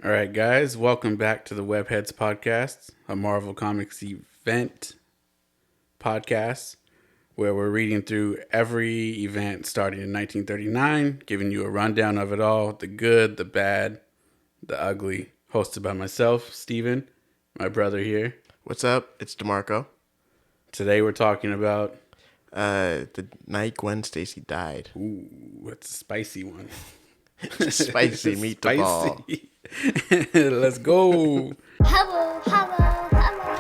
All right, guys, welcome back to the Webheads Podcast, a Marvel Comics event podcast where we're reading through every event starting in 1939, giving you a rundown of it all, the good, the bad, the ugly, hosted by myself, Steven, my brother here. What's up? It's DeMarco. Today we're talking about... The night Gwen Stacy died. Ooh, it's a spicy one. Spicy meatball. Let's go. Hello, hello, hello.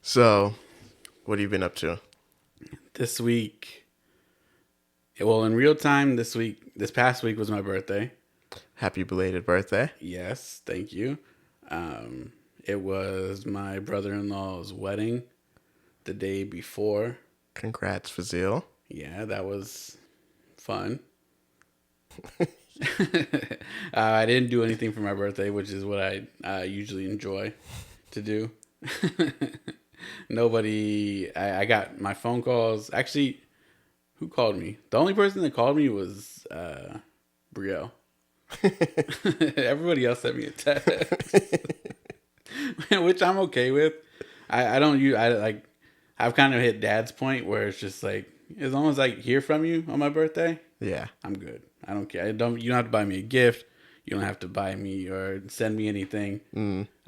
So, what have you been up to? This week, well, in real time, this past week was my birthday. Happy belated birthday. Yes, thank you. It was my brother-in-law's wedding the day before. Congrats, Fazil. Yeah, that was fun. I didn't do anything for my birthday, which is what I usually enjoy to do. I got my phone calls. Actually, who called me? The only person that called me was Brielle. Everybody else sent me a text, which I'm okay with. I've kind of hit Dad's point where it's just like, as long as I hear from you on my birthday, Yeah. I'm good. I don't care. You don't have to buy me a gift. You don't have to buy me or send me anything.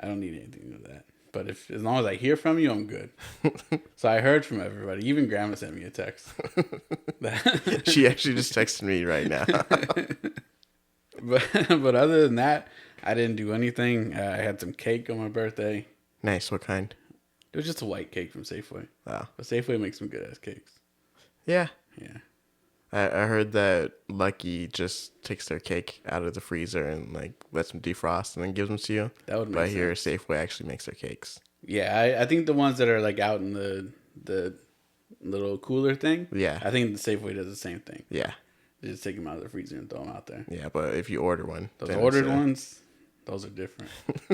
I don't need anything of that. But as long as I hear from you, I'm good. So I heard from everybody. Even Grandma sent me a text. She actually just texted me right now. But other than that, I didn't do anything. I had some cake on my birthday. Nice. What kind? It was just a white cake from Safeway. Oh. But Safeway makes some good ass cakes. Yeah. Yeah. I heard that Lucky just takes their cake out of the freezer and lets them defrost and then gives them to you. That would make But sense. here, Safeway actually makes their cakes. Yeah, I think the ones that are out in the little cooler thing. Yeah. I think the Safeway does the same thing. Yeah. They just take them out of the freezer and throw them out there. Yeah, but if you order one, Those then ordered it's, ones, those are different.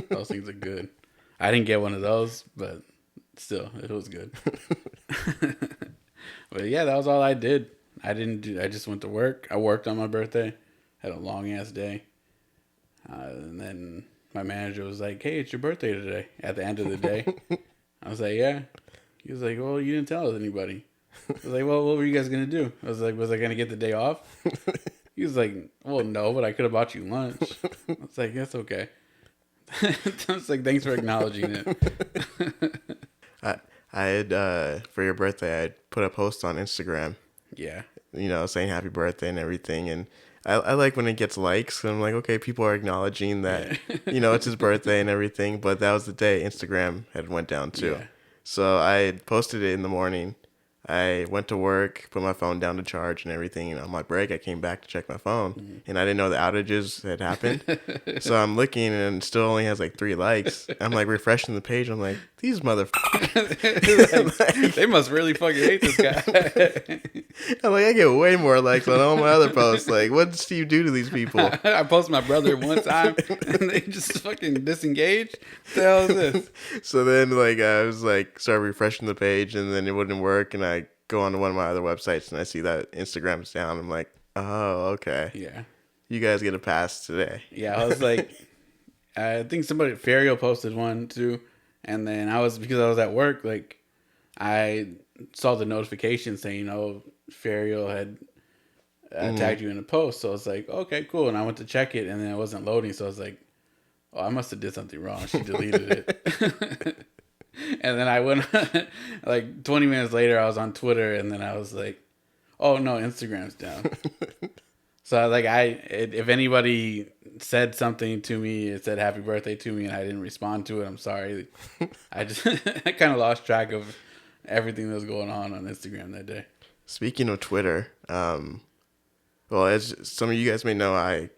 Those things are good. I didn't get one of those, but still, it was good. But yeah, that was all I did. I just went to work. I worked on my birthday. Had a long ass day. And then my manager was like, "Hey, it's your birthday today." At the end of the day, I was like, "Yeah." He was like, "Well, you didn't tell anybody." I was like, "Well, what were you guys gonna do?" I was like, "Was I gonna get the day off?" He was like, "Well, no, but I could have bought you lunch." I was like, "That's okay." I was like, "Thanks for acknowledging it." I had, for your birthday, I put a post on Instagram, Yeah. Saying happy birthday and everything. And I like when it gets likes. And I'm like, okay, people are acknowledging that, it's his birthday and everything. But that was the day Instagram had went down too. Yeah. So I had posted it in the morning. I went to work, put my phone down to charge and everything. And on my break, I came back to check my phone. And I didn't know the outages had happened. So I'm looking and it still only has 3 likes. I'm refreshing the page. I'm like, these motherfuckers. They must really fucking hate this guy. I'm like, I get way more likes on all my other posts. Like, what did Steve do to these people? I posted my brother one time and they just fucking disengaged. What the hell is this? So then, I was started refreshing the page and then it wouldn't work. And I go on to one of my other websites and I see that Instagram's down. I'm like, oh, okay. Yeah. You guys get a pass today. Yeah, I was like, I think somebody, Ferio posted one too. And then because I was at work, I saw the notification saying, "Oh, Ferio had tagged you in a post." So I was like, okay, cool. And I went to check it and then it wasn't loading. So I was like, oh, I must have did something wrong. She deleted it. And then I went, 20 minutes later, I was on Twitter and then I was like, oh no, Instagram's down. So if anybody said something to me, it said happy birthday to me and I didn't respond to it, I'm sorry. I kind of lost track of everything that was going on Instagram that day. Speaking of Twitter, well, as some of you guys may know,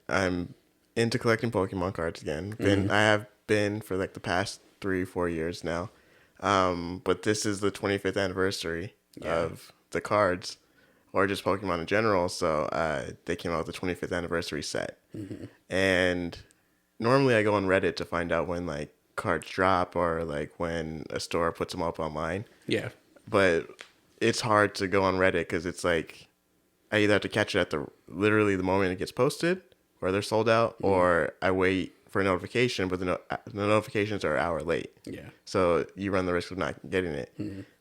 I'm into collecting Pokemon cards again. I have been for the past 3-4 years now. But this is the 25th anniversary of the cards, or just Pokemon in general. So they came out with the 25th anniversary set. And normally I go on Reddit to find out when like cards drop or like when a store puts them up online. Yeah. But it's hard to go on Reddit because it's like I either have to catch it at literally the moment it gets posted, or they're sold out, or I wait for a notification, but the notifications are an hour late. Yeah. So you run the risk of not getting it.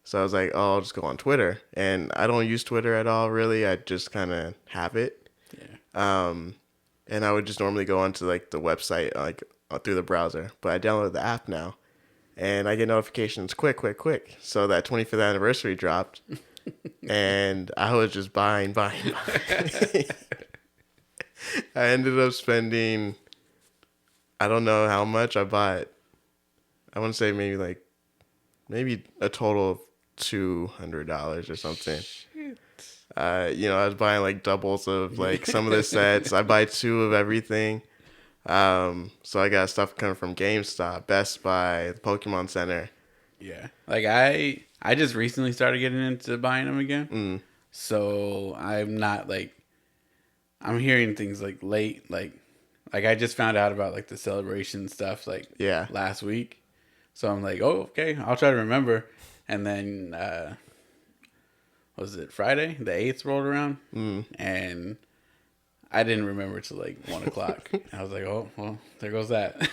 So I was like, oh, I'll just go on Twitter, and I don't use Twitter at all, really. I just kind of have it. Yeah. And I would just normally go onto like the website, like through the browser. But I downloaded the app now, and I get notifications quick. So that 25th anniversary dropped, and I was just buying. I ended up spending, I don't know how much I bought. I want to say maybe a total of $200 or something. Shit. I was buying like doubles of like some of the sets. I buy 2 of everything. So I got stuff coming from GameStop, Best Buy, the Pokemon Center. Yeah. Like I just recently started getting into buying them again. So I'm not like, I'm hearing things like late, like I just found out about like the celebration stuff like last week. So I'm like, oh, okay, I'll try to remember. And then, was it Friday? The 8th rolled around. And I didn't remember till like 1 o'clock. I was like, oh, well, there goes that.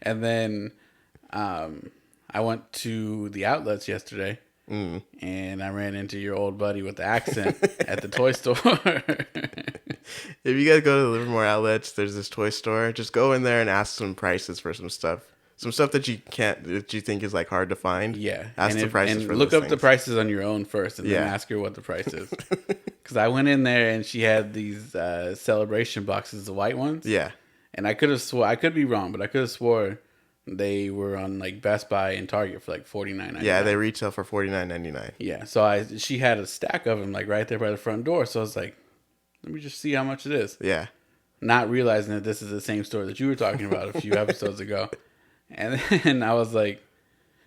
And then I went to the outlets yesterday. And I ran into your old buddy with the accent at the toy store. If you guys go to the Livermore outlets, there's this toy store. Just go in there and ask some prices for some stuff. Some stuff that you think is like hard to find. Yeah. Ask the prices and for look those up the things. prices on your own first and then ask her what the price is. Because I went in there and she had these celebration boxes, the white ones. Yeah. And I could be wrong, but I could have swore they were on like Best Buy and Target for like $49.99. Yeah, they retail for $49.99. Yeah. So she had a stack of them like right there by the front door. So I was like, let me just see how much it is. Yeah. Not realizing that this is the same store that you were talking about a few episodes ago. And then I was like,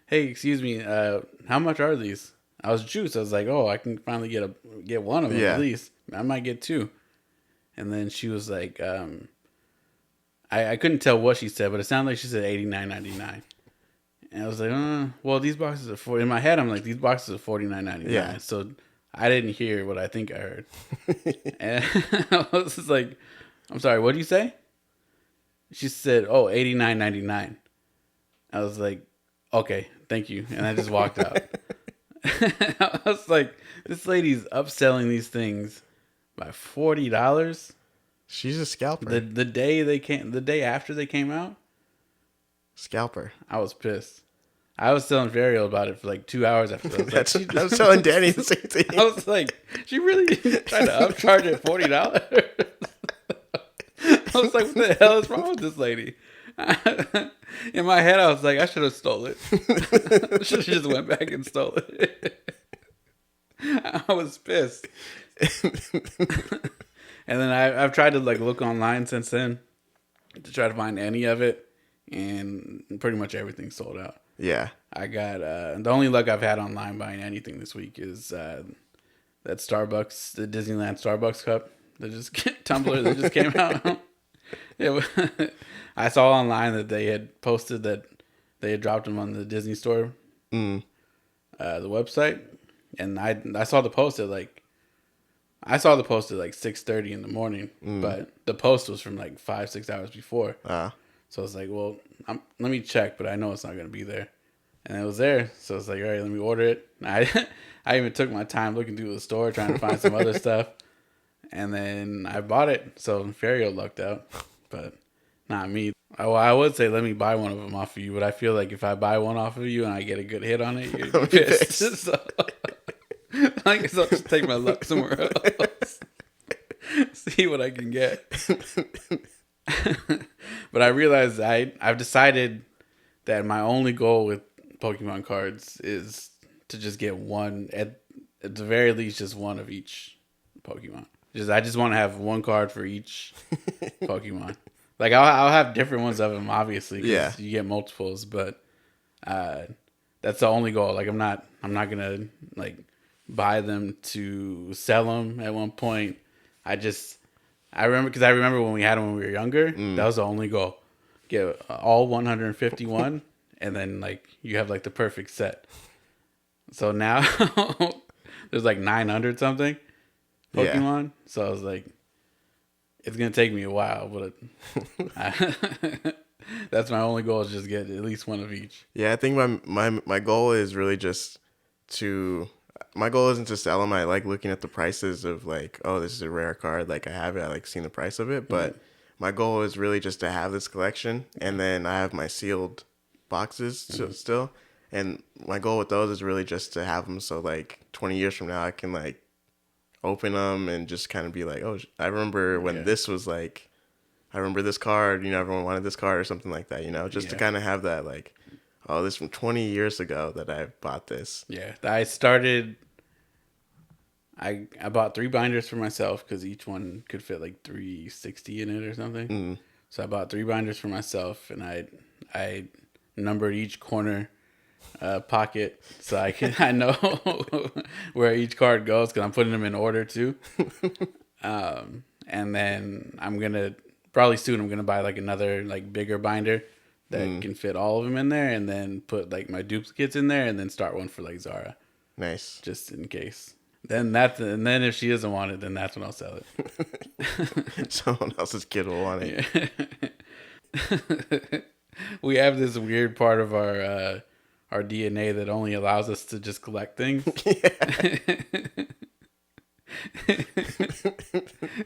hey, excuse me, how much are these? I was juiced. I was like, oh, I can finally get one of them at least. I might get 2. And then she was like, I couldn't tell what she said, but it sounded like she said $89.99. And I was like, well, these boxes are $40. In my head, I'm like, these boxes are $49.99. Yeah. So I didn't hear what I think I heard. And I was just like, I'm sorry, what did you say? She said, oh, $89.99. I was like, okay, thank you. And I just walked out. I was like, this lady's upselling these things by $40. She's a scalper. The day after they came out, Scalper. I was pissed. I was telling Varial about it for like 2 hours after that. I was telling Danny the same thing. I was like, she really tried to upcharge it $40. I was like, what the hell is wrong with this lady? In my head, I was like, I should have stole it. I should have just went back and stole it. I was pissed. And then I've tried to like look online since then to try to find any of it, and pretty much everything's sold out. Yeah. I got the only luck I've had online buying anything this week is that Starbucks, the Disneyland Starbucks cup tumbler that just came out. I saw online that they had posted that they had dropped them on the Disney store, the website, and I saw the post at like 6:30 in the morning, but the post was from like 5-6 hours before. So I was like, well, let me check, but I know it's not going to be there. And it was there. So I was like, all right, let me order it. I even took my time looking through the store, trying to find some other stuff. And then I bought it. So Fario lucked out, but not me. I would say, let me buy one of them off of you, but I feel like if I buy one off of you and I get a good hit on it, you're gonna be pissed. So, I guess I'll just take my luck somewhere else. See what I can get. But I realized I've decided that my only goal with Pokemon cards is to just get one, at the very least, just one of each Pokemon. I just want to have one card for each Pokemon. Like I'll have different ones of them, obviously, because you get multiples. But that's the only goal. Like I'm not gonna like buy them to sell them at one point. I I remember when we had them when we were younger. That was the only goal. Get all 151, and then like you have like the perfect set. So now there's like 900 something Pokemon. So I was like, it's gonna take me a while, but that's my only goal is just get at least one of each. Yeah, I think my goal is really just to. My goal isn't to sell them. I like looking at the prices of like, oh, this is a rare card. Like I have it. I like seeing the price of it. But my goal is really just to have this collection, and then I have my sealed boxes still. And my goal with those is really just to have them so like 20 years from now I can like open them and just kind of be like, oh, I remember when this was like, I remember this card. Everyone wanted this card or something like that. Just to kind of have that like, oh, this from 20 years ago that I bought this. Yeah, I bought 3 binders for myself because each one could fit like 360 in it or something. So I bought 3 binders for myself, and I numbered each corner pocket so I know where each card goes because I'm putting them in order too. And then I'm gonna buy like another like bigger binder that can fit all of them in there, and then put like my duplicates in there, and then start one for like Zara. Nice. Just in case. And then if she doesn't want it, then that's when I'll sell it. Someone else's kid will want it. Yeah. We have this weird part of our DNA that only allows us to just collect things.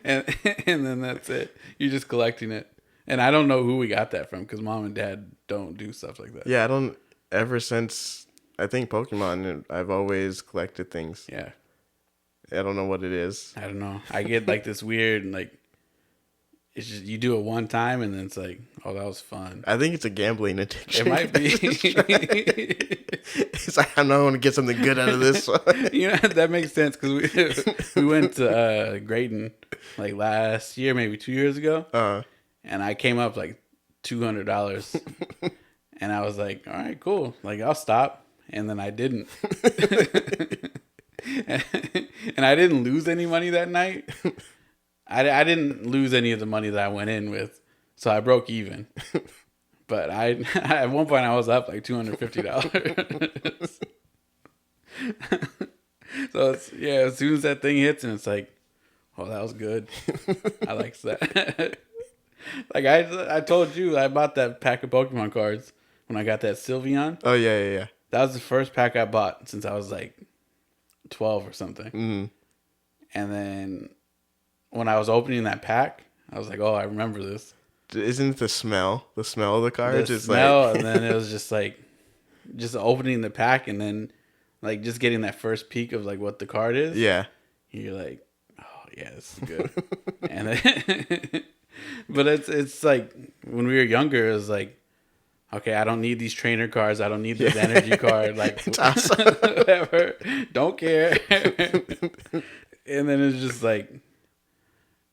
and then that's it. You're just collecting it. And I don't know who we got that from because mom and dad don't do stuff like that. Yeah, I don't. Ever since I think Pokemon, I've always collected things. Yeah. I don't know what it is. I don't know. I get like this weird, like, it's just you do it one time and then it's like, oh, that was fun. I think it's a gambling addiction. It might be. It's like, I'm not going to get something good out of this one. That makes sense because we went to Grayton like last year, maybe 2 years ago. And I came up like $200. And I was like, all right, cool. Like, I'll stop. And then I didn't. And I didn't lose any money that night. I didn't lose any of the money that I went in with. So I broke even. But at one point I was up like $250. So as soon as that thing hits and it's like, oh, that was good. I like that. Like I told you, I bought that pack of Pokemon cards when I got that Sylveon. Oh yeah. That was the first pack I bought since I was like 12 or something. Mm-hmm. And then when I was opening that pack, I was like, oh, I remember this. Isn't it the smell of the cards? The smell, and then it was just like, just opening the pack and then like just getting that first peek of like what the card is. Yeah. You're like, oh yeah, this is good. And then, but it's like when we were younger, it was like, okay, I don't need these trainer cards. I don't need this energy card. Like, whatever. Don't care. And then it's just like,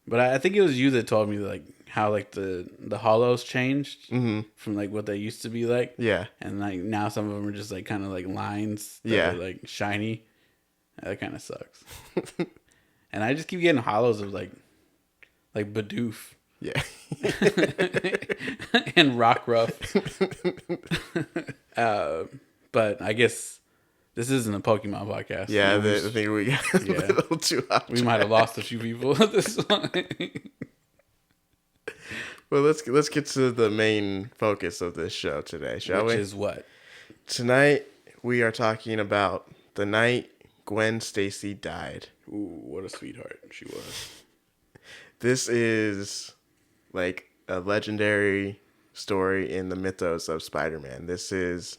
but I think it was you that told me like how like the hollows changed from like what they used to be like. Yeah. And like now some of them are just like kind of like lines that are like shiny. That kind of sucks. And I just keep getting hollows of like Bidoof. Yeah. And Rockruff. But I guess this isn't a Pokemon podcast. Yeah, I think we got a little too off. We might have lost a few people at this point. Well, let's get to the main focus of this show today, shall we? Which is what? Tonight we are talking about the night Gwen Stacy died. Ooh, what a sweetheart she was. This is like a legendary story in the mythos of Spider-Man. This is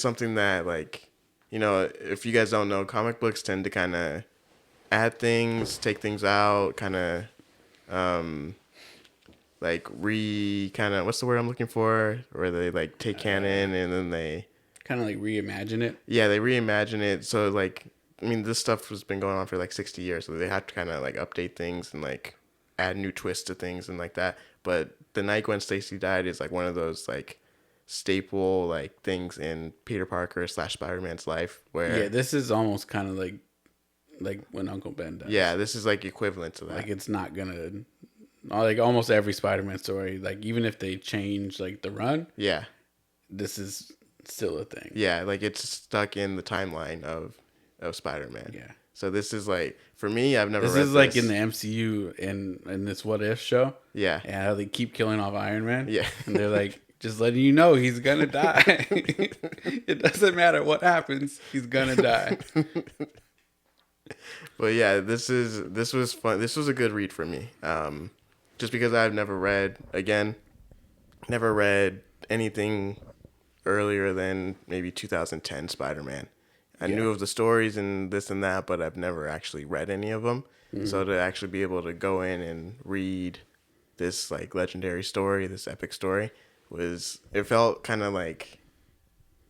something that, like, if you guys don't know, comic books tend to kind of add things, take things out, kind of like what's the word I'm looking for? Where they like take canon and then they kind of like reimagine it. Yeah, they reimagine it. So like, I mean, this stuff has been going on for like 60 years, so they have to kind of like update things and like add new twists to things and like that. But the night Gwen Stacy died is like one of those like staple like things in Peter Parker / Spider-Man's life where this is almost kind of like like when Uncle Ben dies. Yeah, this is like equivalent to that. Like it's not gonna like almost every Spider-Man story. Like even if they change like the run, yeah, this is still a thing. yeah, like it's stuck in the timeline of Spider-Man. Yeah. So this is like for me, I've never This read is like in the MCU in this What If show. Yeah. And how they keep killing off Iron Man. Yeah. And they're like, just letting you know he's gonna die. It doesn't matter what happens, he's gonna die. But yeah, this was fun. This was a good read for me. Just because I've never read anything earlier than maybe 2010 Spider-Man. I knew of the stories and this and that, but I've never actually read any of them. Mm-hmm. So to actually be able to go in and read this like legendary story, this epic story, it felt kind of like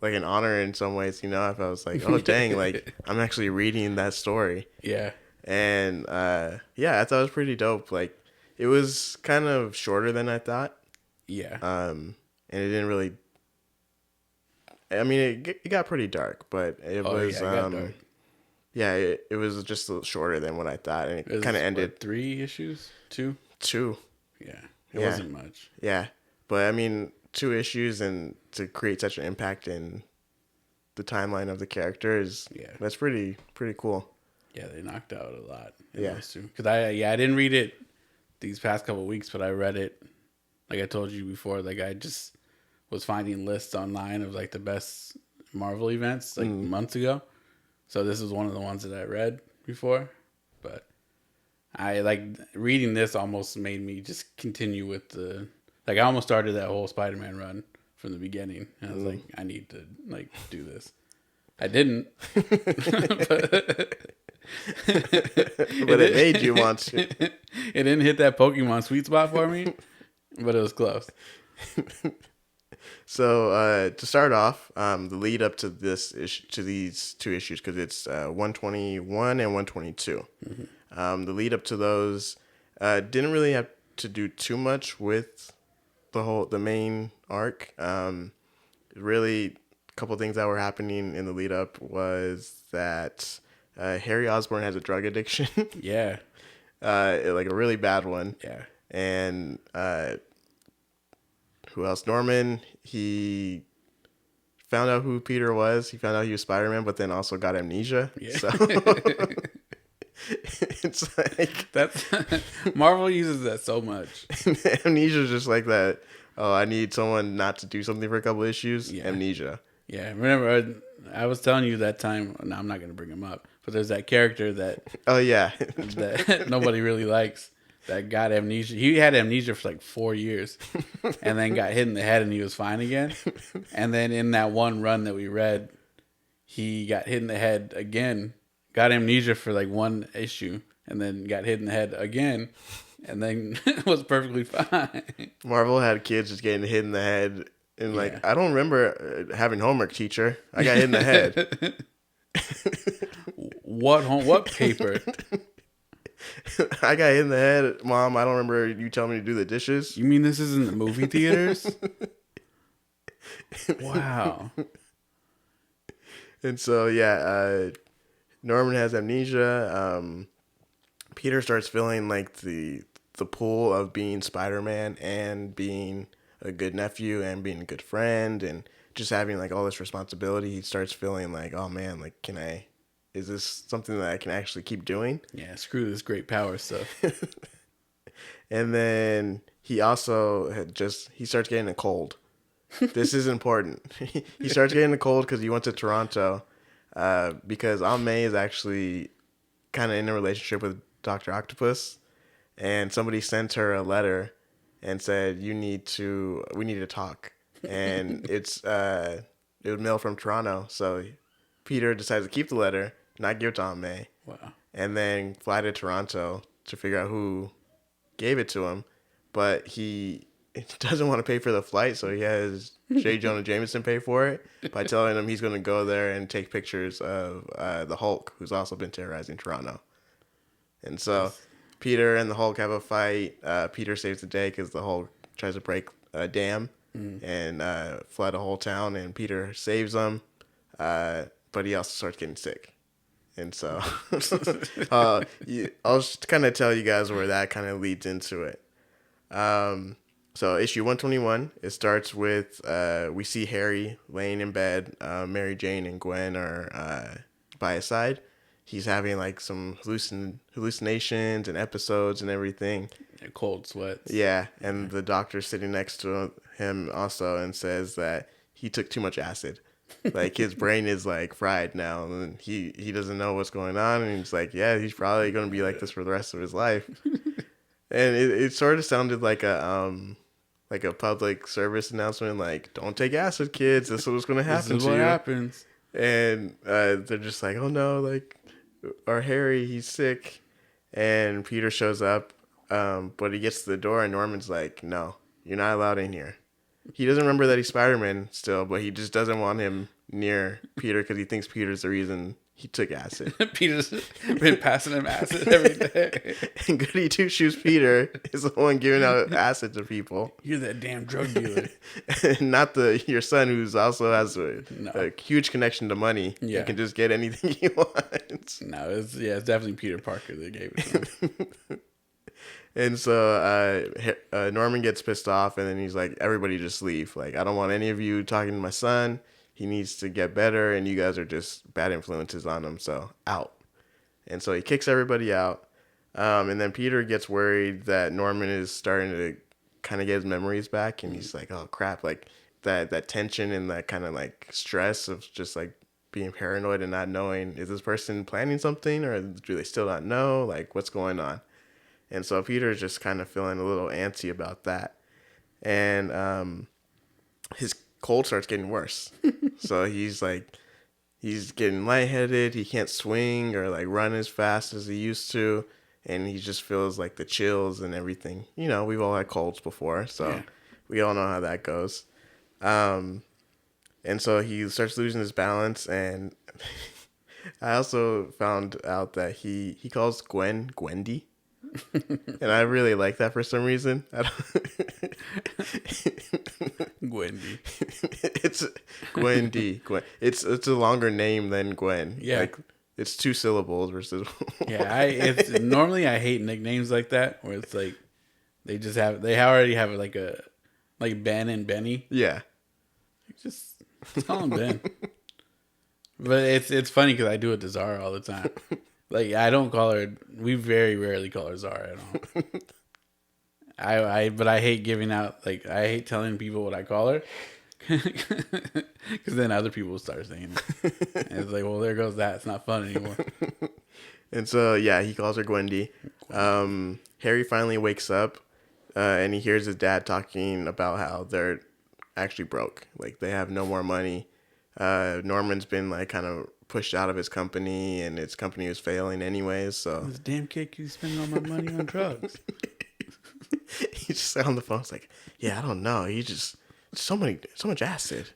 an honor in some ways, you know. If I was like, oh dang, like I'm actually reading that story. Yeah. And yeah, I thought it was pretty dope. Like it was kind of shorter than I thought. Yeah. And it didn't really. I mean, it got pretty dark, but it was. Yeah, it got dark. Yeah, it was just a little shorter than what I thought, and it kind of ended. 3 issues, 2. Yeah, it wasn't much. Yeah, but I mean, 2 issues and to create such an impact in the timeline of the characters, that's pretty cool. Yeah, they knocked out a lot. Yeah, because I didn't read it these past couple of weeks, but I read it. Like I told you before, like I just was finding lists online of like the best Marvel events like months ago. So this was one of the ones that I read before, but I like reading this almost made me just continue with the, like I almost started that whole Spider-Man run from the beginning. And I was like, I need to like do this. I didn't. But it made you want to. It didn't hit that Pokemon sweet spot for me, but it was close. So to start off, the lead up to this issue, to these 2 issues, because it's 121 and 122. Mm-hmm. The lead up to those didn't really have to do too much with the main arc. Really, a couple things that were happening in the lead up was that Harry Osborn has a drug addiction. Yeah, like a really bad one. Yeah, and who else? Norman, he found out who Peter was. He found out he was Spider-Man, but then also got amnesia. Yeah. So it's like that's Marvel uses that so much. Amnesia is just like that. Oh, I need someone not to do something for a couple issues. Yeah. Amnesia. Yeah. Remember, I was telling you that time. No, I'm not going to bring him up. But there's that character that. Oh yeah. That nobody really likes. That got amnesia. He had amnesia for like 4 years, and then got hit in the head, and he was fine again. And then in that one run that we read, he got hit in the head again, got amnesia for like 1 issue, and then got hit in the head again, and then was perfectly fine. Marvel had kids just getting hit in the head, and like I don't remember having homework, teacher. I got hit in the head. What paper? I got hit in the head, Mom. I don't remember you telling me to do the dishes. You mean this is in the movie theaters? Wow. And so, Norman has amnesia. Peter starts feeling like the pull of being Spider-Man and being a good nephew and being a good friend and just having like all this responsibility. He starts feeling like, oh man, like is this something that I can actually keep doing? Yeah, screw this great power stuff. And then he also he starts getting a cold. This is important. He starts getting a cold because he went to Toronto because Aunt May is actually kind of in a relationship with Dr. Octopus. And somebody sent her a letter and said, we need to talk. And it was mailed from Toronto. So Peter decides to keep the letter, not give it to Aunt May. Wow. And then fly to Toronto to figure out who gave it to him. But he doesn't want to pay for the flight, so he has J. Jonah Jameson pay for it by telling him he's going to go there and take pictures of the Hulk, who's also been terrorizing Toronto. And so Peter and the Hulk have a fight. Peter saves the day because the Hulk tries to break a dam and flood a whole town, and Peter saves them. But he also starts getting sick. And so I'll just kind of tell you guys where that kind of leads into it. So issue 121, it starts with we see Harry laying in bed. Mary Jane and Gwen are by his side. He's having like some hallucinations and episodes and everything. Cold sweats. Yeah, and the doctor's sitting next to him also and says that he took too much acid. Like his brain is like fried now, and he doesn't know what's going on, and he's like, yeah, he's probably gonna be like this for the rest of his life. And it sort of sounded like a public service announcement, like, don't take acid, kids. This is what's gonna happen This is to what you. happens. And they're just like, oh no, like our Harry, he's sick. And Peter shows up, but he gets to the door, and Norman's like, no, you're not allowed in here. He doesn't remember that he's Spider-Man still, but he just doesn't want him near Peter because he thinks Peter's the reason he took acid. Peter's been passing him acid every day. And Goody Two-Shoes Peter is the one giving out acid to people. You're that damn drug dealer. And not your son, who's also has a huge connection to money. Yeah. He can just get anything he wants. No, it's definitely Peter Parker that gave it to him. And so Norman gets pissed off, and then he's like, everybody just leave. Like, I don't want any of you talking to my son. He needs to get better, and you guys are just bad influences on him, so out. And so he kicks everybody out. And then Peter gets worried that Norman is starting to kind of get his memories back, and he's like, oh, crap. Like, that tension and that kind of, like, stress of just, like, being paranoid and not knowing, is this person planning something, or do they still not know? Like, what's going on? And so Peter's just kind of feeling a little antsy about that. And his cold starts getting worse. So he's getting lightheaded. He can't swing or like run as fast as he used to. And he just feels like the chills and everything. You know, we've all had colds before, so we all know how that goes. And so he starts losing his balance. And I also found out that he calls Gwen Gwendy. And I really like that for some reason. Gwendy. It's Gwendy. Gwen. It's a longer name than Gwen. Yeah. Like, it's 2 syllables versus. Yeah, normally I hate nicknames like that where it's like they already have like Ben and Benny. Yeah. Just call him Ben. But it's funny because I do it to Zara all the time. Like, I don't call her. We very rarely call her Zara at all. But I hate giving out. Like, I hate telling people what I call her, because then other people will start saying it. And it's like, well, there goes that. It's not fun anymore. And so yeah, he calls her Gwendy. Harry finally wakes up, and he hears his dad talking about how they're actually broke. Like, they have no more money. Norman's been like kind of pushed out of his company, and his company was failing anyways. So This damn kid keeps spending all my money on drugs. he's just on the phone. It's like, yeah, I don't know. He just so much acid.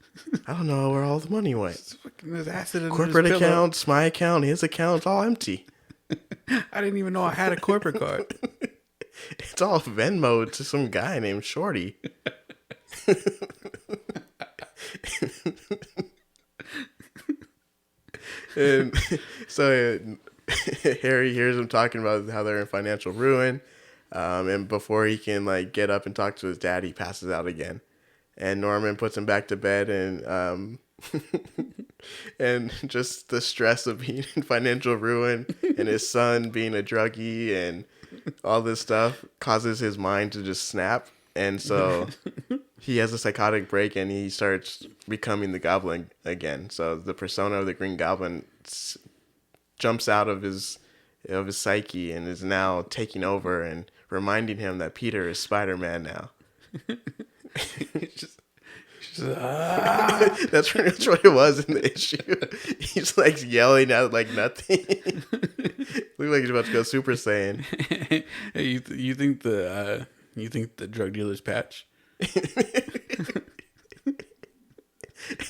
I don't know where all the money went. There's acid in Corporate his pillow. accounts, my account, his account's all empty. I didn't even know I had a corporate card. It's all Venmo to some guy named Shorty. And so Harry hears him talking about how they're in financial ruin. And before he can like get up and talk to his dad, he passes out again. And Norman puts him back to bed, and and just the stress of being in financial ruin and his son being a druggie and all this stuff causes his mind to just snap. And so he has a psychotic break, and he starts becoming the Goblin again. So the persona of the Green Goblin jumps out of his psyche and is now taking over and reminding him that Peter is Spider-Man now. That's pretty much what it was in the issue. He's like yelling at like nothing. Looked like he's about to go Super Saiyan. Hey, you think the drug dealer's patch?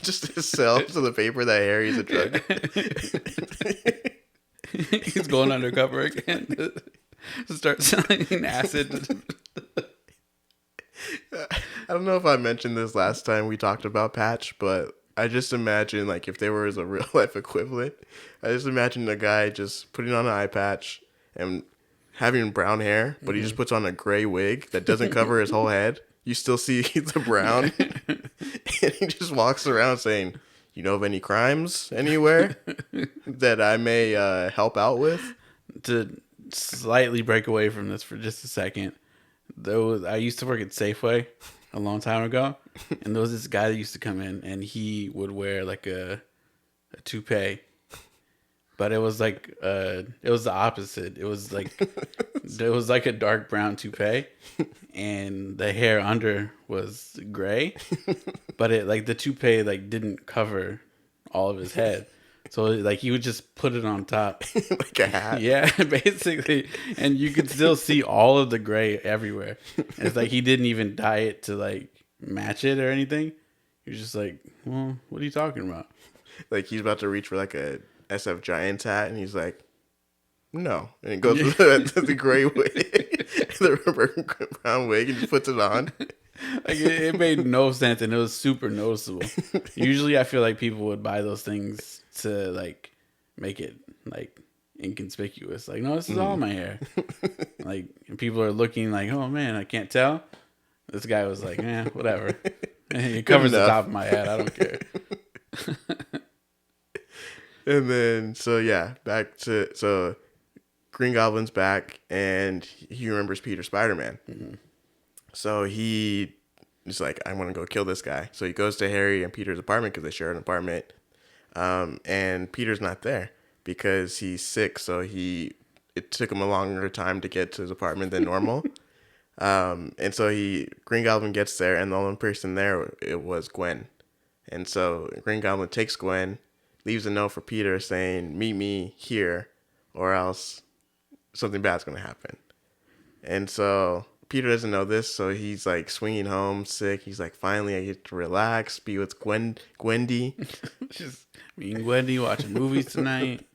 Just to sell to the paper that Harry's a drug. He's going undercover again to start selling acid. I don't know if I mentioned this last time we talked about Patch, but I just imagine like if there was a real life equivalent, I just imagine a guy just putting on an eye patch and having brown hair, but he just puts on a gray wig that doesn't cover his whole head. You still see the brown, and he just walks around saying, "You know of any crimes anywhere that I may help out with?" To slightly break away from this for just a second, I used to work at Safeway a long time ago, and there was this guy that used to come in, and he would wear like a toupee, but it was like it was the opposite. It was like a dark brown toupee, and the hair under was gray, but it like the toupee like didn't cover all of his head. So like he would just put it on top. Like a hat. Yeah, basically. And you could still see all of the gray everywhere. And it's like he didn't even dye it to like match it or anything. He was just like, well, what are you talking about? Like he's about to reach for like a SF Giants hat, and he's like, no. And he goes to the gray wig, the brown wig, and just puts it on. Like it made no sense, and it was super noticeable. Usually I feel like people would buy those things to like make it like inconspicuous. Like, no, this is all my hair. Like, and people are looking like, oh man, I can't tell. This guy was like, whatever. It covers the top of my head. I don't care. And then so Green Goblin's back, and he remembers Peter Spider-Man. Mm-hmm. So he is like, I want to go kill this guy. So he goes to Harry and Peter's apartment because they share an apartment. And Peter's not there because he's sick. So it took him a longer time to get to his apartment than normal. And so Green Goblin gets there, and the only person there, it was Gwen. And so Green Goblin takes Gwen, leaves a note for Peter saying, meet me here or else something bad's going to happen. And so Peter doesn't know this, so he's like swinging home sick. He's like, finally I get to relax, be with Gwendy. Just me and Gwendy watching movies tonight.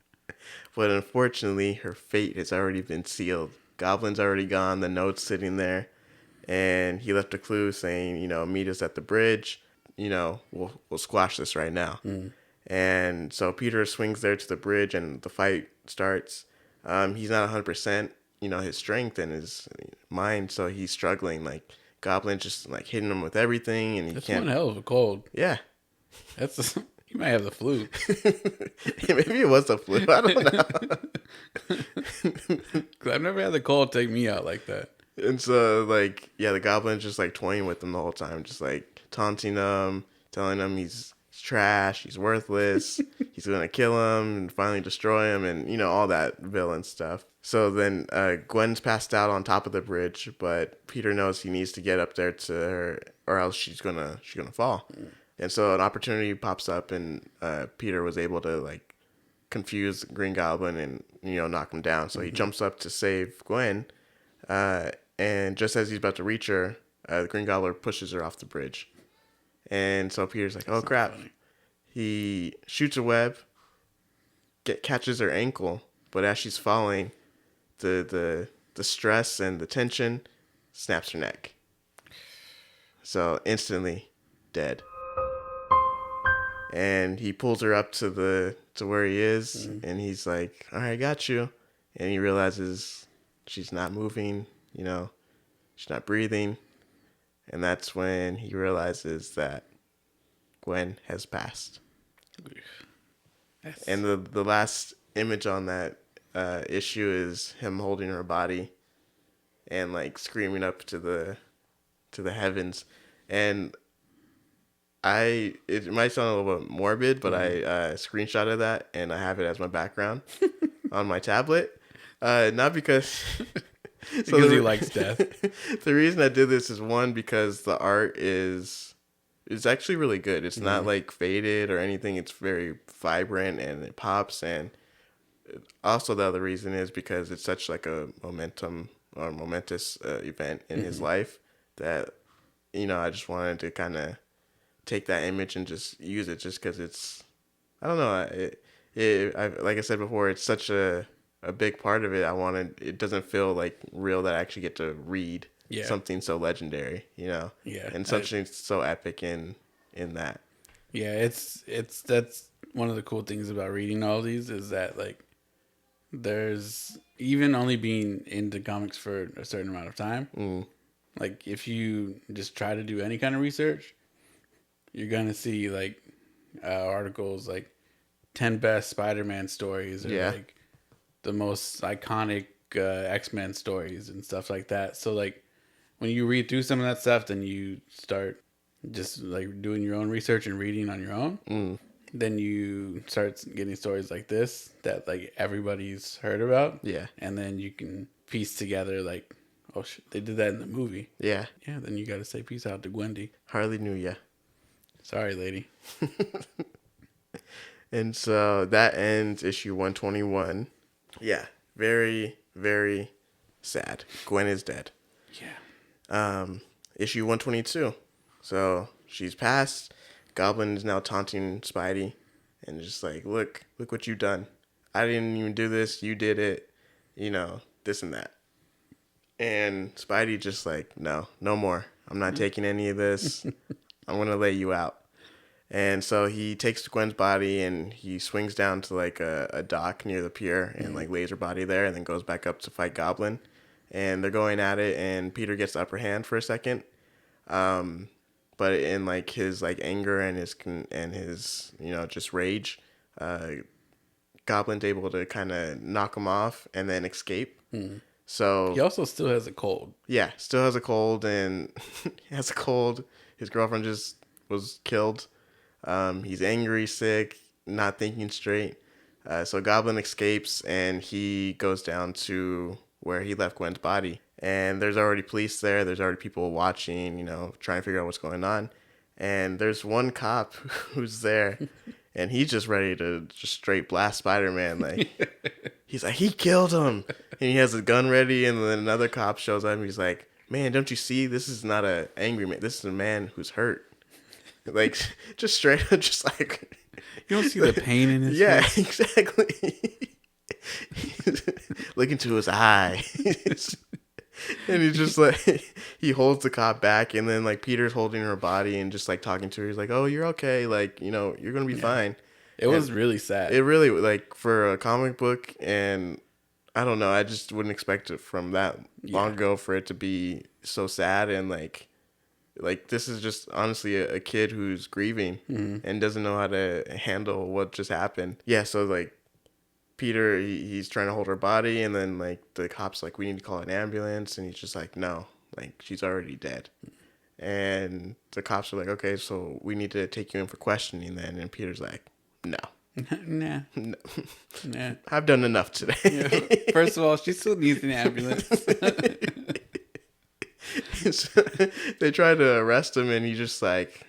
But unfortunately, her fate has already been sealed. Goblin's already gone, the note's sitting there, and he left a clue saying, meet us at the bridge. We'll squash this right now. And so Peter swings there to the bridge, and the fight starts. He's not 100%, his strength and his mind, so he's struggling. Like, Goblin's just like hitting him with everything, and That's one hell of a cold. Yeah. You might have the flu. Maybe it was the flu. I don't know. I've never had the cold take me out like that. And so, the Goblin's just like toying with him the whole time, just like taunting him, telling him he's trash, he's worthless, he's gonna kill him and finally destroy him, and all that villain stuff. So then Gwen's passed out on top of the bridge, but Peter knows he needs to get up there to her, or else she's gonna fall. And so an opportunity pops up, and Peter was able to like confuse Green Goblin and knock him down. So he jumps up to save Gwen, and just as he's about to reach her, the Green Goblin pushes her off the bridge. And so Peter's like, "Oh crap!" Funny. He shoots a web, catches her ankle, but as she's falling, the stress and the tension snaps her neck. So instantly dead. And he pulls her up to where he is, and he's like, "All right, I got you." And he realizes she's not moving, she's not breathing. And that's when he realizes that Gwen has passed. And the last image on that issue is him holding her body and like screaming up to the heavens. And it might sound a little bit morbid, but I screenshotted that and I have it as my background on my tablet. Not because because he likes death. The reason I did this is, one, because the art is actually really good. It's not like faded or anything. It's very vibrant and it pops. And also the other reason is because it's such like a momentous event in his life that I just wanted to kind of take that image and just use it, just because it's, I don't know, like I said before, it's such a big part of it. It doesn't feel like real that I actually get to read something so legendary, Yeah. and something so epic in that. Yeah, it's that's one of the cool things about reading all these is that like there's even only being into comics for a certain amount of time. Like if you just try to do any kind of research, you're gonna see like articles like 10 best Spider-Man stories or Yeah. like the most iconic X-Men stories and stuff like that. So like when you read through some of that stuff, then you start just like doing your own research and reading on your own. Then you start getting stories like this that like everybody's heard about. Yeah. And then you can piece together like, oh, they did that in the movie. Yeah. Yeah, then you got to say peace out to Gwendy. Hardly knew ya. Sorry, lady. And so that ends issue 121. Yeah. Very, very sad. Gwen is dead. Yeah. Issue 122. So she's passed. Goblin is now taunting Spidey and just like, look what you done. I didn't even do this. You did it. You know, this and that. And Spidey just like, no more. I'm not taking any of this. I'm going to lay you out. And so he takes Gwen's body and he swings down to like a dock near the pier and like lays her body there and then goes back up to fight Goblin. And they're going at it and Peter gets the upper hand for a second. But in like his like anger and his you know just rage, Goblin's able to kind of knock him off and then escape. So He also still has a cold. yeah, still has a cold and he has a cold. His girlfriend just was killed. He's angry, sick, not thinking straight. So Goblin escapes and he goes down to where he left Gwen's body. And there's already police there. There's already people watching, you know, trying to figure out what's going on. And there's one cop who's there and he's just ready to just straight blast Spider-Man. Like, he's like, he killed him. And he has a gun ready. And then another cop shows up and he's like, man, don't you see? This is not an angry man. This is a man who's hurt. Like, just straight up, just like... You don't see the pain in his yeah, face? exactly. Look into his eye. And he's just like... He holds the cop back, and then, like, Peter's holding her body and just, like, talking to her. He's like, oh, you're okay. Like, you know, you're going to be fine. It was really sad. It really, like, for a comic book, and I don't know, I just wouldn't expect it from that long ago for it to be so sad and, like this is just honestly a kid who's grieving and doesn't know how to handle what just happened. Yeah, so like Peter, he's trying to hold her body, and then like the cop's like, we need to call an ambulance, and he's just like, no, like she's already dead. And the cops are like, okay, so we need to take you in for questioning then. And Peter's like, no. Nah. No. Nah. I've done enough today. Yeah. First of all, she still needs an ambulance. So they try to arrest him, and he just like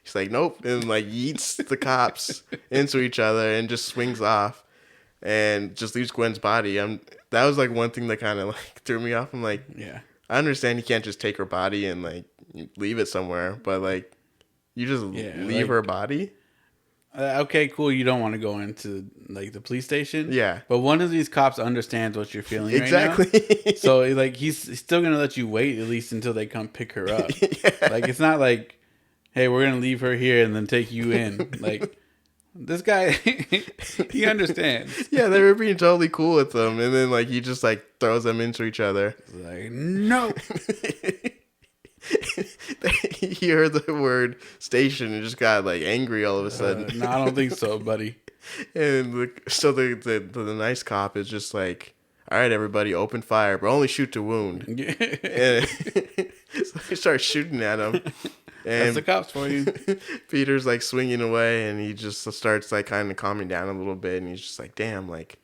he's like, nope, and like yeets the cops into each other and just swings off and just leaves Gwen's body. That was like one thing that kind of like threw me off. I'm like, Yeah. I understand you can't just take her body and like leave it somewhere, but like you just leave her body. Okay, cool. You don't want to go into like the police station. Yeah. But one of these cops understands what you're feeling Exactly. right now. So like he's still gonna let you wait at least until they come pick her up. Yeah. Like it's not like, hey, we're gonna leave her here and then take you in. Like this guy, he understands. Yeah, they were being totally cool with them, and then like he just like throws them into each other. It's like no. He heard the word station and just got like angry all of a sudden. No, I don't think so, buddy. And so the nice cop is just like, all right, everybody, open fire, but only shoot to wound. And so they start shooting at him. And That's the cops for you. Peter's like swinging away, and he just starts like kind of calming down a little bit, and he's just like, damn, like,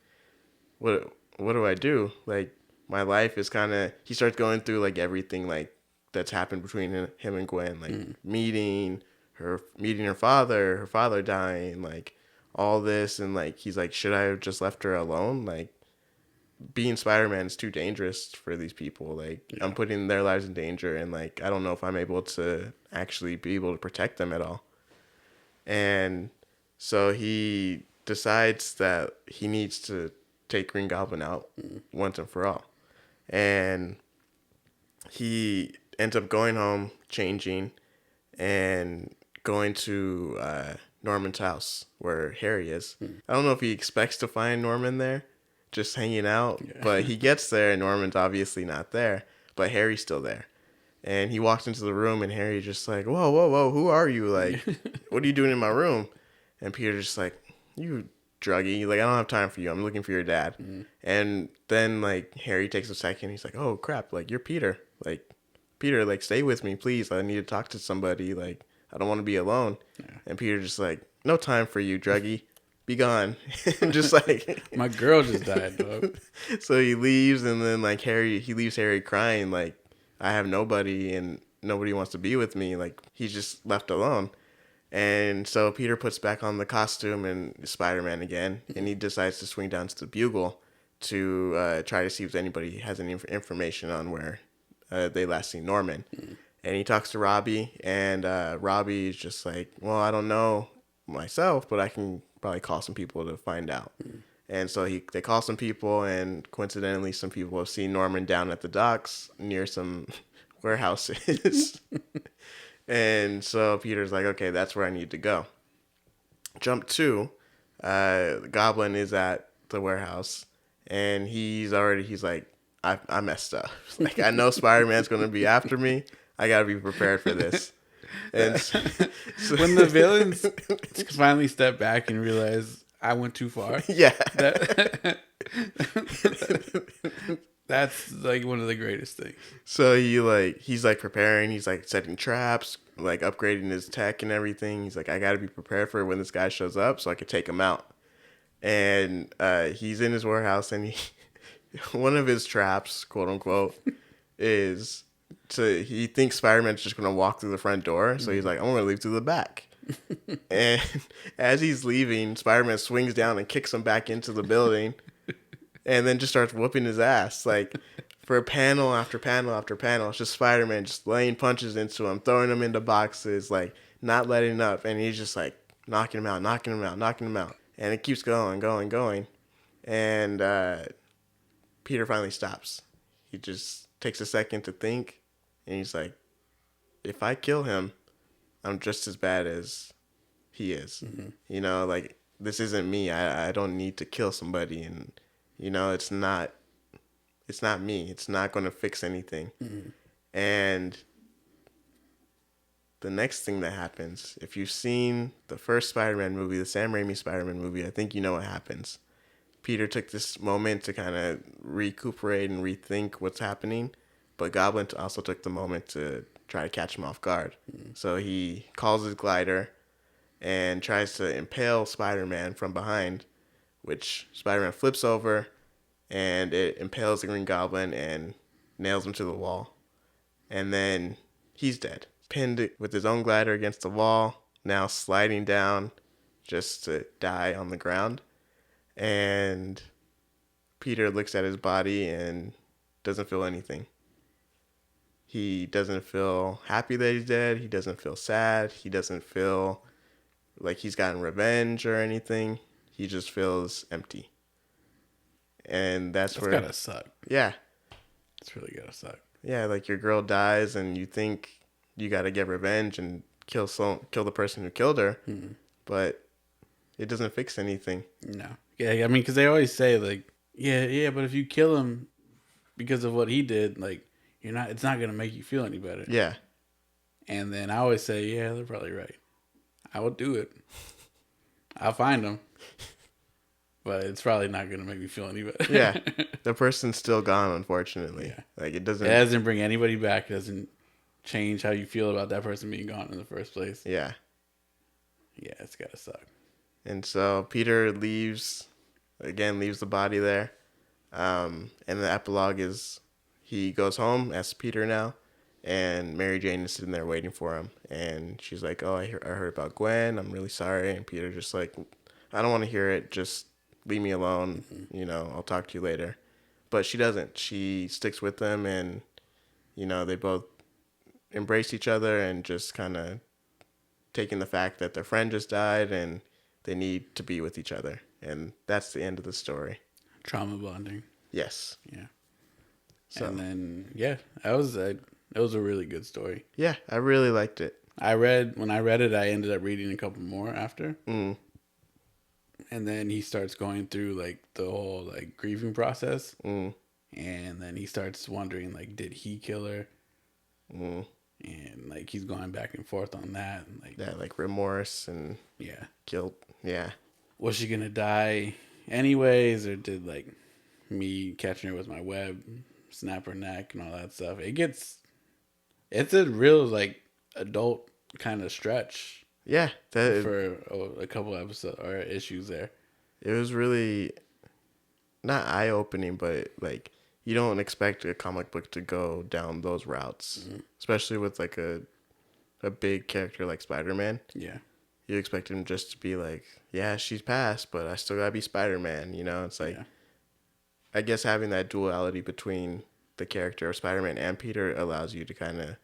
what do I do? Like, my life is kind of... He starts going through like everything like that's happened between him and Gwen, like meeting her father dying, like all this, and like he's like, should I have just left her alone? Like, being Spider-Man is too dangerous for these people. Like, I'm putting their lives in danger, and like I don't know if I'm able to actually be able to protect them at all. And so he decides that he needs to take Green Goblin out once and for all. And he ends up going home, changing, and going to Norman's house where Harry is. I don't know if he expects to find Norman there, just hanging out, but he gets there and Norman's obviously not there, but Harry's still there. And he walks into the room and Harry's just like, whoa, whoa, whoa, who are you? Like, what are you doing in my room? And Peter's just like, you druggie. Like, I don't have time for you. I'm looking for your dad. And then, like, Harry takes a second. He's like, oh, crap. Like, you're Peter. Like, Peter, like, stay with me, please. I need to talk to somebody. Like, I don't want to be alone. Yeah. And Peter just like, no time for you, druggie. Be gone. Just like... My girl just died, dog. So he leaves, and then, like, he leaves Harry crying, like, I have nobody, and nobody wants to be with me. Like, he's just left alone. And so Peter puts back on the costume and Spider-Man again, and he decides to swing down to the Bugle to try to see if anybody has any information on where they last seen Norman. And he talks to Robbie, and Robbie's just like, well, I don't know myself, but I can probably call some people to find out. And so they call some people, and coincidentally, some people have seen Norman down at the docks near some warehouses. And so Peter's like, okay, that's where I need to go. Jump 2, the Goblin is at the warehouse, and he's like, I messed up. Like, I know Spider-Man's going to be after me. I got to be prepared for this. And so when the villains finally step back and realize I went too far. Yeah. That's like one of the greatest things. So he's like preparing, he's like setting traps, like upgrading his tech and everything. He's like, I gotta be prepared for when this guy shows up so I can take him out. And he's in his warehouse, and one of his traps, quote unquote, is he thinks Spider-Man's just gonna walk through the front door, so he's like, I'm gonna leave through the back. And as he's leaving, Spider-Man swings down and kicks him back into the building. And then just starts whooping his ass. Like, for panel after panel after panel, it's just Spider-Man just laying punches into him, throwing him into boxes, like, not letting up. And he's just, like, knocking him out, knocking him out, knocking him out. And it keeps going, going, going. And Peter finally stops. He just takes a second to think. And he's like, if I kill him, I'm just as bad as he is. You know, like, this isn't me. I don't need to kill somebody. And... you know, it's not me. It's not going to fix anything. And the next thing that happens, if you've seen the first Spider-Man movie, the Sam Raimi Spider-Man movie, I think you know what happens. Peter took this moment to kind of recuperate and rethink what's happening, but Goblin also took the moment to try to catch him off guard. So he calls his glider and tries to impale Spider-Man from behind, which Spider-Man flips over, and it impales the Green Goblin and nails him to the wall. And then he's dead. Pinned with his own glider against the wall, now sliding down just to die on the ground. And Peter looks at his body and doesn't feel anything. He doesn't feel happy that he's dead. He doesn't feel sad. He doesn't feel like he's gotten revenge or anything. He just feels empty. And that's where... gotta suck. Yeah. It's really gotta suck. Yeah, like your girl dies and you think you gotta get revenge and kill the person who killed her. But it doesn't fix anything. No. Yeah, I mean, because they always say, like, yeah, but if you kill him because of what he did, like, it's not gonna make you feel any better. Yeah. And then I always say, yeah, they're probably right. I will do it. I'll find him. But it's probably not going to make me feel any better. Yeah. The person's still gone, unfortunately. Yeah. Like, it doesn't bring anybody back. It doesn't change how you feel about that person being gone in the first place. Yeah. Yeah, it's got to suck. And so Peter leaves the body there. And the epilogue is he goes home as Peter now. And Mary Jane is sitting there waiting for him. And she's like, oh, I heard about Gwen. I'm really sorry. And Peter's just like, I don't want to hear it. Just leave me alone. You know, I'll talk to you later. But she doesn't. She sticks with them, and, you know, they both embrace each other and just kind of taking the fact that their friend just died and they need to be with each other. And that's the end of the story. Trauma bonding. Yes. Yeah. So. And then, yeah, that was a really good story. Yeah, I really liked it. when I read it, I ended up reading a couple more after. Mm. And then he starts going through like the whole like grieving process. Mm. And then he starts wondering like, did he kill her? Mm. And like he's going back and forth on that. And, like, That like remorse and yeah, guilt. Yeah. was she gonna die anyways, or did like me catching her with my web snap her neck and all that stuff? It's a real like adult kind of stretch Yeah. for a couple episodes or issues there. It was really not eye opening, but like you don't expect a comic book to go down those routes, especially with like a big character like Spider-Man. Yeah, You expect him just to be like, yeah, she's passed, but I still gotta be Spider-Man. You know, it's like, yeah, I guess having that duality between the character of Spider-Man and Peter allows you to kind of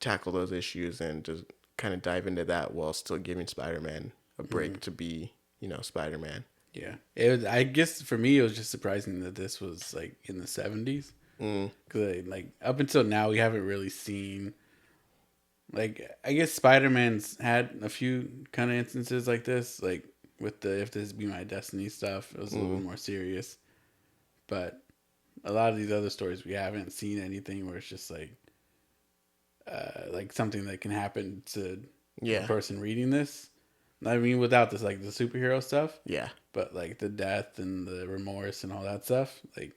tackle those issues and just kind of dive into that while still giving Spider-Man a break to be, Spider-Man. yeah. It was, I guess for me, it was just surprising that this was like in the 70s. Because like up until now, we haven't really seen. Like, I guess Spider-Man's had a few kind of instances like this, like with the "If This Be My Destiny" stuff. It was a little bit more serious, but a lot of these other stories we haven't seen anything where it's just like something that can happen to Yeah. a person reading this. I mean, without this like the superhero stuff, Yeah. but like the death and the remorse and all that stuff, like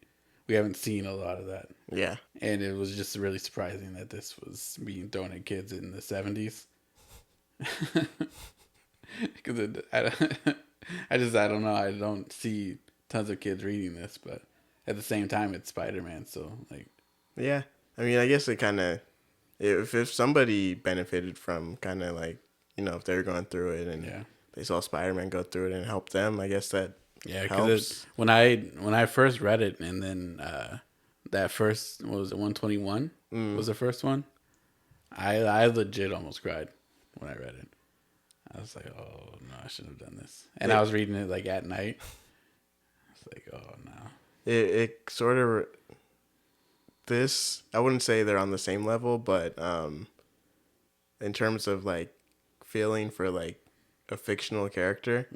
we haven't seen a lot of that. Yeah. And it was just really surprising that this was being thrown at kids in the 70s. Because I don't know. I don't see tons of kids reading this, but at the same time, it's Spider-Man. So, like, Yeah. I mean, I guess it kind of, if somebody benefited from kind of like, if they were going through it and they saw Spider-Man go through it and help them, I guess that helps. because when I first read it, and then that first, what was it, 121 was the first one, I legit almost cried when I read it. I was like, oh no, I shouldn't have done this. And I was reading it like at night. I was like, oh no. It sort of, I wouldn't say they're on the same level, but in terms of like feeling for like a fictional character,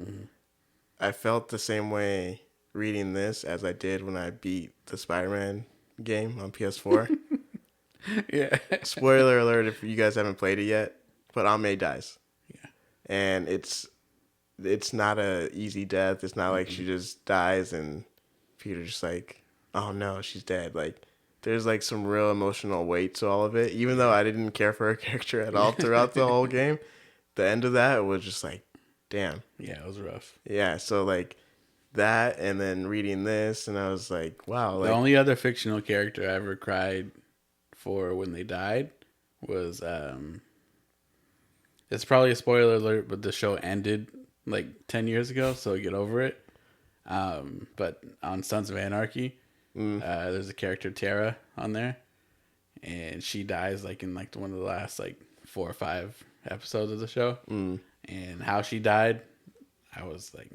I felt the same way reading this as I did when I beat the Spider-Man game on PS4. Yeah. Spoiler alert if you guys haven't played it yet, but Aunt May dies. Yeah. And it's not a easy death. It's not like she just dies and Peter's just like, oh no, she's dead. Like, there's like some real emotional weight to all of it. Even though I didn't care for her character at all throughout the whole game, the end of that was just like, damn. Yeah, it was rough. Yeah, so like that, and then reading this, and I was like, wow. Like, The only other fictional character I ever cried for when they died was it's probably a spoiler alert, but the show ended like 10 years ago, so get over it. But on Sons of Anarchy, there's a character Tara on there, and she dies like in like one of the last like 4 or 5 episodes of the show. And how she died, I was like,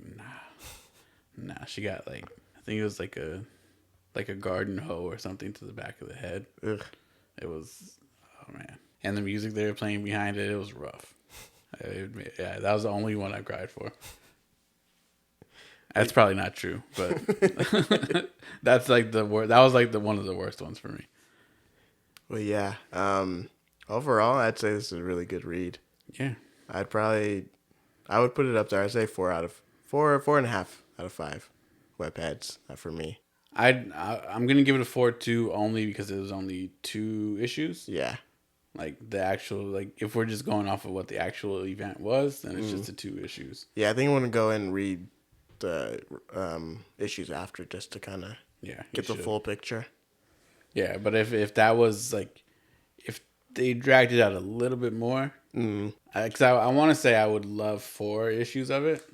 nah. She got like, I think it was like a garden hoe or something to the back of the head. ugh. It was, oh man. And the music they were playing behind it, it was rough. Yeah, that was the only one I cried for. That's probably not true, but that's like the worst. That was like one of the worst ones for me. Well, yeah. Overall, I'd say this is a really good read. Yeah. I would put it up there. I'd say 4.5 out of 5 webpads for me. I'm gonna give it a 4.2 only because it was only 2 issues. Yeah. Like the actual, like if we're just going off of what the actual event was, then it's just the 2 issues. Yeah, I think I want to go and read the issues after just to kind of get the full picture. Yeah, but if that was like, if they dragged it out a little bit more, because I want to say I would love 4 issues of it,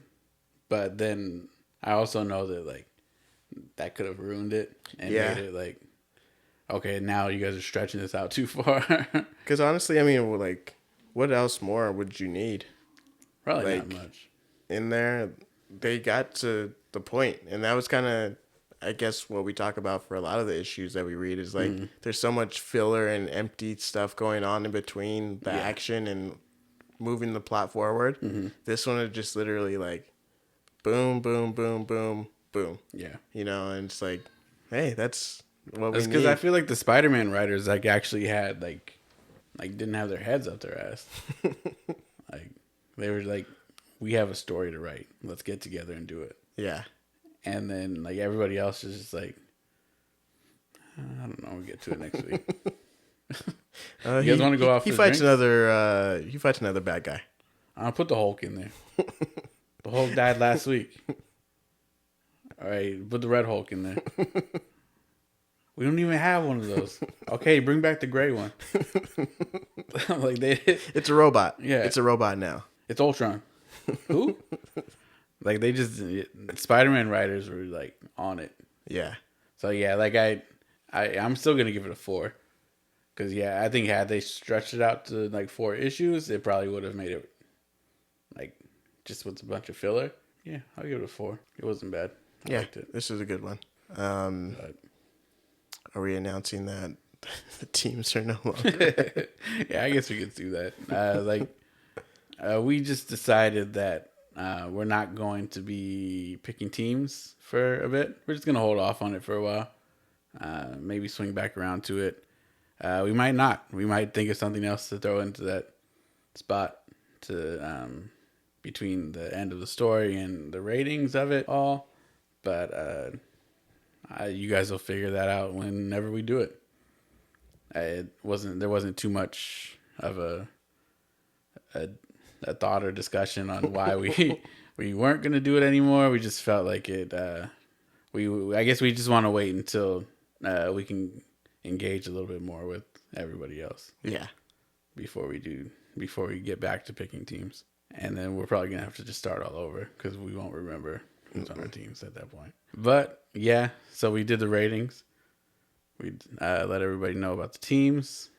but then I also know that like that could have ruined it and made it like, okay, now you guys are stretching this out too far. Because honestly, I mean, like, what else more would you need? Probably like, not much. In there, they got to the point, and that was kind of, I guess what we talk about for a lot of the issues that we read is like there's so much filler and empty stuff going on in between the action and moving the plot forward. This one is just literally like boom, boom, boom, boom, boom. Yeah. You know, and it's like, hey, that's what That's we because need. I feel like the Spider-Man writers like actually had like didn't have their heads up their ass. Like they were like, we have a story to write. Let's get together and do it. Yeah. And then like everybody else is just like, I don't know. We'll get to it next week. You guys want to go off? He for fights drinks? another. He fights another bad guy. I'll put the Hulk in there. The Hulk died last week. All right, put the Red Hulk in there. We don't even have one of those. Okay, bring back the gray one. Like It's a robot. Yeah. It's a robot now. It's Ultron. Who? Like they just Spider-Man writers were like on it. Yeah. So yeah, like I'm still gonna give it a 4. Cause yeah, I think had they stretched it out to like 4 issues, it probably would have made it like just with a bunch of filler. Yeah, I'll give it a 4. It wasn't bad. I liked it. This is a good one. But, Are we announcing that the teams are no longer? yeah, I guess we could do that. We just decided that we're not going to be picking teams for a bit. We're just gonna hold off on it for a while. Maybe swing back around to it. We might not. We might think of something else to throw into that spot to between the end of the story and the ratings of it all. But you guys will figure that out whenever we do it. There wasn't too much of a thought or discussion on why we weren't gonna do it anymore. We just felt like it. I guess we just want to wait until we can engage a little bit more with everybody else. Yeah. Before we get back to picking teams, and then we're probably gonna have to just start all over because we won't remember who's on our teams at that point. But yeah, so we did the ratings. We let everybody know about the teams.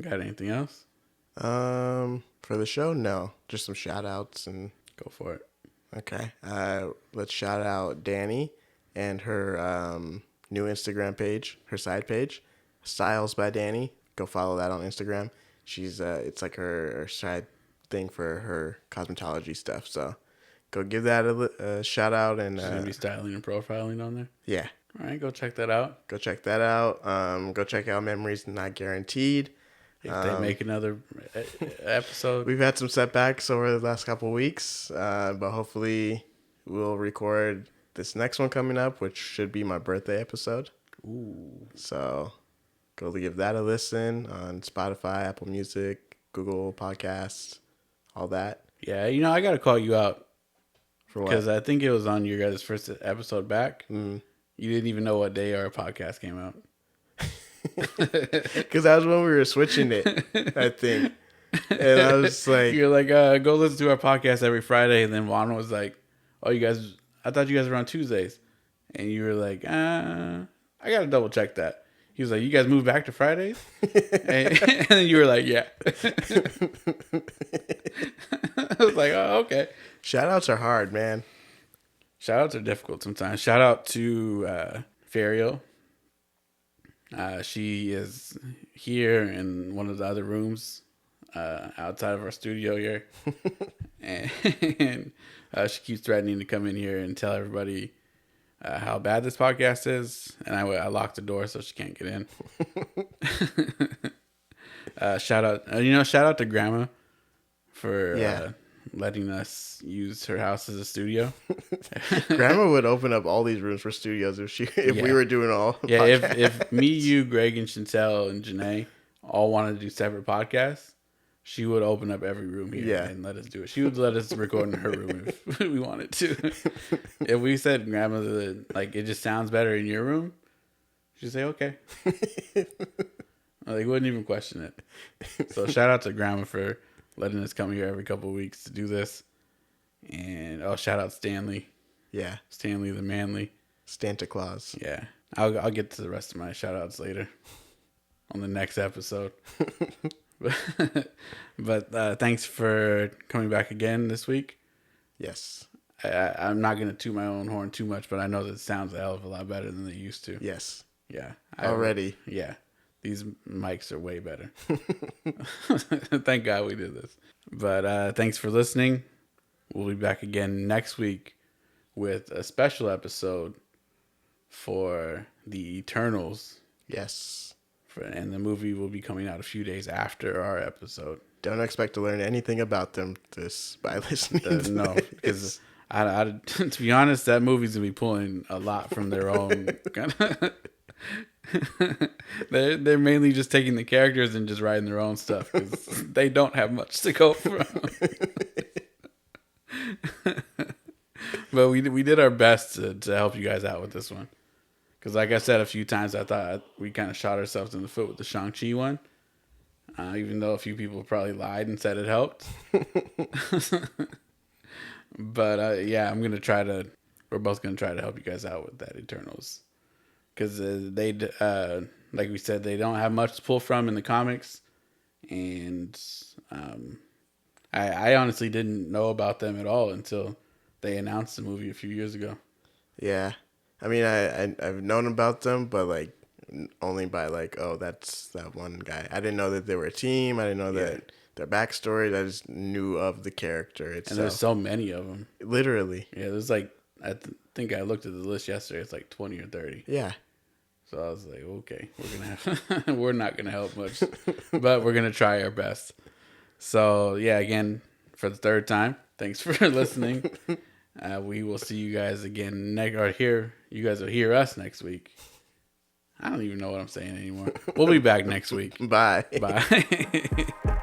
Got anything else? For the show, no, just some shout outs and Go for it. okay. Let's shout out Danny and her new Instagram page, her side page, Styles by Danny. Go follow that on Instagram. She's it's like her side thing for her cosmetology stuff. So go give that a shout out. And She's gonna be styling and profiling on there. yeah, All right, go check that out. go check that out. Go check out Memories Not Guaranteed. If they make another episode, We've had some setbacks over the last couple of weeks, but hopefully we'll record this next one coming up, which should be my birthday episode. ooh, So go give that a listen on Spotify, Apple Music, Google Podcasts, all that. yeah, I gotta call you out For what? because I think it was on your guys' first episode back. Mm. You didn't even know what day our podcast came out. Because that was when we were switching it, I think. And I was like, You're like, go listen to our podcast every Friday, and then Juan was like, "Oh, you guys, I thought you guys were on Tuesdays," and you were like, "I gotta double check that." He was like, "You guys moved back to Fridays," and then you were like, "Yeah." I was like, "Oh, okay." shout outs are hard, man. Shout outs are difficult sometimes. Shout out to Fariel. She is here in one of the other rooms outside of our studio here. And she keeps threatening to come in here and tell everybody how bad this podcast is. And I locked the door so she can't get in. Shout out to Grandma for letting us use her house as a studio. Grandma would open up all these rooms for studios if we were doing all. Yeah, if me, you, Greg, and Chantel and Janae all wanted to do separate podcasts, she would open up every room here and let us do it. She would let us record in her room if we wanted to. If we said, Grandma, like it just sounds better in your room, she'd say okay. Like wouldn't even question it. So shout out to Grandma for letting us come here every couple of weeks to do this. And shout out Stanley. Yeah. Stanley the Manly. Santa Claus. Yeah. I'll get to the rest of my shout outs later on the next episode. But thanks for coming back again this week. Yes. I'm not gonna toot my own horn too much, but I know that it sounds a hell of a lot better than they used to. Yes. Yeah. Already. Yeah. These mics are way better. Thank God we did this. But thanks for listening. We'll be back again next week with a special episode for the Eternals. Yes. And the movie will be coming out a few days after our episode. Don't expect to learn anything about them by listening to No, this. because to be honest, that movie's going to be pulling a lot from their own kind of... they're mainly just taking the characters and just writing their own stuff because they don't have much to go from. But we did our best to help you guys out with this one. Because like I said a few times, I thought we kind of shot ourselves in the foot with the Shang-Chi one. Even though a few people probably lied and said it helped. But yeah, we're both going to try to help you guys out with that Eternals. Because like we said, they don't have much to pull from in the comics. And I honestly didn't know about them at all until they announced the movie a few years ago. Yeah. I mean, I've known about them, but like only by like, oh, that's that one guy. I didn't know that they were a team. I didn't know that their backstory. I just knew of the character itself. And there's so many of them. Literally. Yeah, there's like, think I looked at the list yesterday. It's like 20 or 30. Yeah. So I was like, okay, we're not gonna help much, but we're gonna try our best. So yeah, again, for the third time, thanks for listening. We will see you guys again you guys will hear us next week. I don't even know what I'm saying anymore. We'll be back next week. Bye. Bye.